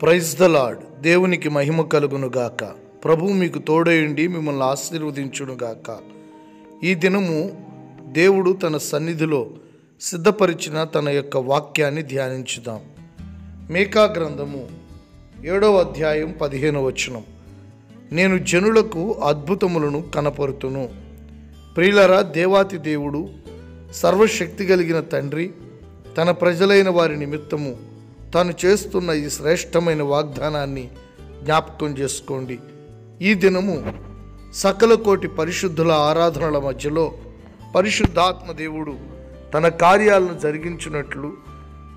Praise the lord. దేవునికి మహిమ కలుగును గాక. ప్రభు మీకు తోడయుండి మిమ్మల్ని ఆశీర్వదించును గాక. ఈ దినము దేవుడు తన సన్నిధిలో సిద్ధపరిచిన తన యొక్క వాక్యాన్ని ధ్యానించుదాం. మీకా గ్రంథము 7వ అధ్యాయం 15వ వచనం. నేను జనులకు అద్భుతములను కనపరుతును. ప్రియులరా, దేవాతి దేవుడు సర్వశక్తి కలిగిన తండ్రి తన ప్రజలైన వారి నిమిత్తము తాను చేస్తున్న ఈ శ్రేష్టమైన వాగ్దానాన్ని జ్ఞాపకం చేసుకోండి. ఈ దినము సకల కోటి పరిశుద్ధుల ఆరాధనల మధ్యలో పరిశుద్ధాత్మ దేవుడు తన కార్యాలను జరిగించినట్లు,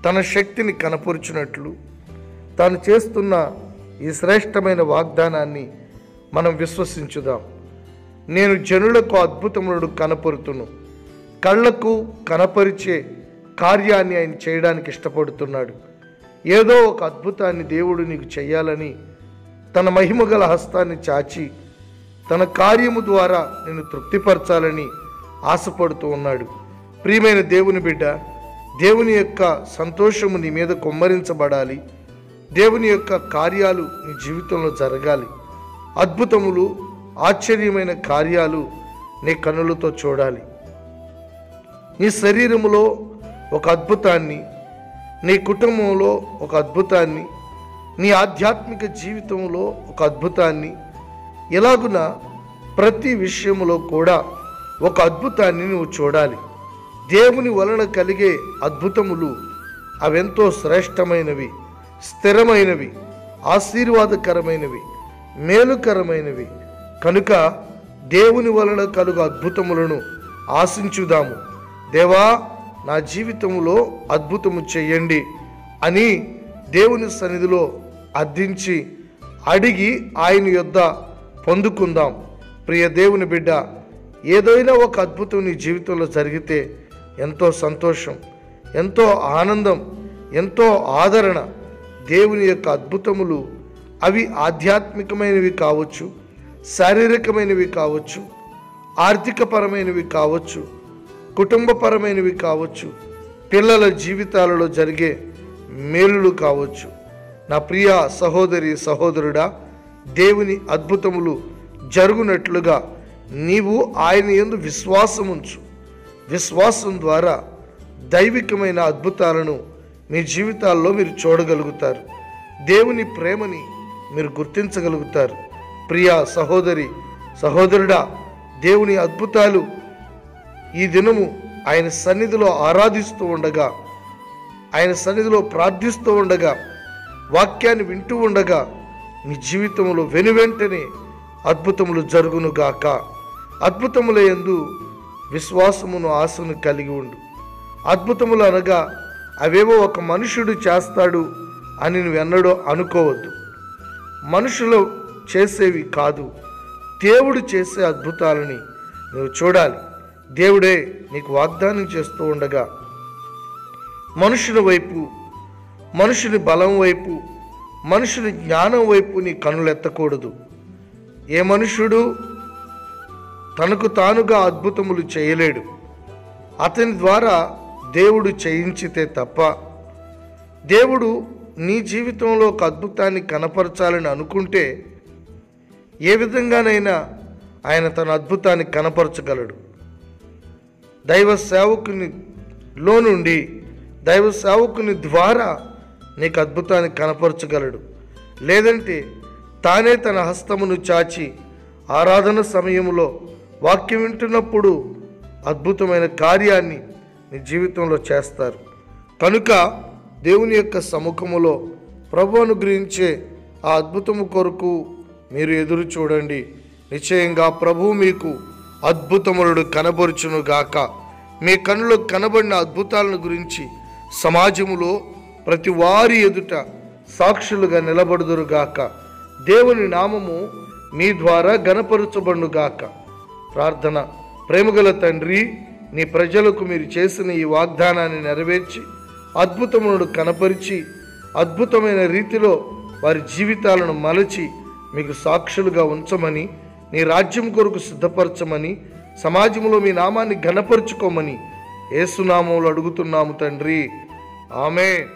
తన శక్తిని కనపరుచినట్లు, తాను చేస్తున్న ఈ శ్రేష్టమైన వాగ్దానాన్ని మనం విశ్వసించుదాం. నేను జనులకు అద్భుతములను కనపరుతును. కళ్ళకు కనపరిచే కార్యాన్ని ఆయన చేయడానికి ఇష్టపడుతున్నాడు. ఏదో ఒక అద్భుతాన్ని దేవుడు నీకు చేయాలని తన మహిమగల హస్తాన్ని చాచి తన కార్యము ద్వారా నిన్ను తృప్తిపరచాలని ఆశపడుతూ ఉన్నాడు. ప్రియమైన దేవుని బిడ్డ, దేవుని యొక్క సంతోషము నీ మీద కుమ్మరించబడాలి. దేవుని యొక్క కార్యాలు నీ జీవితంలో జరగాలి. అద్భుతములు, ఆశ్చర్యమైన కార్యాలు నీ కన్నులతో చూడాలి. నీ శరీరములో ఒక అద్భుతాన్ని, నీ కుటుంబంలో ఒక అద్భుతాన్ని, నీ ఆధ్యాత్మిక జీవితంలో ఒక అద్భుతాన్ని, ఇలాగున ప్రతి విషయంలో కూడా ఒక అద్భుతాన్ని నువ్వు చూడాలి. దేవుని వలన కలిగే అద్భుతములు అవెంతో శ్రేష్టమైనవి, స్థిరమైనవి, ఆశీర్వాదకరమైనవి, మేలుకరమైనవి. కనుక దేవుని వలన కలుగు అద్భుతములను ఆశించుదాము. దేవా, నా జీవితంలో అద్భుతము చేయండి అని దేవుని సన్నిధిలో అర్థించి అడిగి ఆయన యొద్ద పొందుకుందాం. ప్రియ దేవుని బిడ్డ, ఏదైనా ఒక అద్భుతం నీ జీవితంలో జరిగితే ఎంతో సంతోషం, ఎంతో ఆనందం, ఎంతో ఆదరణ. దేవుని యొక్క అద్భుతములు అవి ఆధ్యాత్మికమైనవి కావచ్చు, శారీరకమైనవి కావచ్చు, ఆర్థికపరమైనవి కావచ్చు, కుటుంబపరమైనవి కావచ్చు, పిల్లల జీవితాలలో జరిగే మేలులు కావచ్చు. నా ప్రియ సహోదరి సహోదరుడా, దేవుని అద్భుతములు జరుగునట్లుగా నీవు ఆయన యందు విశ్వాసముంచు. విశ్వాసం ద్వారా దైవికమైన అద్భుతాలను మీ జీవితాల్లో మీరు చూడగలుగుతారు. దేవుని ప్రేమని మీరు గుర్తించగలుగుతారు. ప్రియ సహోదరి సహోదరుడా, దేవుని అద్భుతాలు ఈ దినము ఆయన సన్నిధిలో ఆరాధిస్తూ ఉండగా, ఆయన సన్నిధిలో ప్రార్థిస్తూ ఉండగా, వాక్యాన్ని వింటూ ఉండగా నీ జీవితంలో వెనువెంటనే అద్భుతములు జరుగునుగాక. అద్భుతముల యందు విశ్వాసమును, ఆశను కలిగి ఉండు. అద్భుతములు అనగా అవేవో ఒక మనుషుడు చేస్తాడు అని నువ్వెన్నడో అనుకోవద్దు. మనుషులు చేసేవి కాదు, దేవుడు చేసే అద్భుతాలని నువ్వు చూడాలి. దేవుడే నీకు వాగ్దానం చేస్తూ ఉండగా మనుషుని వైపు, మనుషుని బలం వైపు, మనుషుని జ్ఞానం వైపు నీ కన్నులు ఎత్తకూడదు. ఏ మనుషుడు తనకు తానుగా అద్భుతములు చేయలేడు. అతని ద్వారా దేవుడు చేయించితే తప్ప, దేవుడు నీ జీవితంలో ఒక అద్భుతాన్ని కనపరచాలని అనుకుంటే ఏ విధంగానైనా ఆయన తన అద్భుతాన్ని కనపరచగలడు. దైవ సేవకునిలో నుండి, దైవ సేవకుని ద్వారా నీకు అద్భుతాన్ని కనపరచగలడు. లేదంటే తానే తన హస్తమును చాచి ఆరాధన సమయంలో వాక్యం వింటున్నప్పుడు అద్భుతమైన కార్యాన్ని నీ జీవితంలో చేస్తారు. కనుక దేవుని యొక్క సముఖములో ప్రభు అనుగ్రహించే ఆ అద్భుతము కొరకు మీరు ఎదురు చూడండి. నిశ్చయంగా ప్రభు మీకు అద్భుతములను కనబరుచును గాక. మీ కన్నులకు కనబడిన అద్భుతాలను గురించి సమాజములో ప్రతి వారి ఎదుట సాక్షులుగా నిలబడుదురుగాక. దేవుని నామము మీ ద్వారా ఘనపరచబడునుగాక. ప్రార్థన. ప్రేమగల తండ్రి, నీ ప్రజలకు మీరు చేసిన ఈ వాగ్దానాన్ని నెరవేర్చి అద్భుతములను కనపరిచి అద్భుతమైన రీతిలో వారి జీవితాలను మలచి మీకు సాక్షులుగా ఉంచమని, నీ రాజ్యం కొరకు సిద్ధపరచమని, సమాజంలో మీ నామాన్ని ఘనపరుచుకోమని యేసు నామములో అడుగుతున్నాము తండ్రి. ఆమేన్.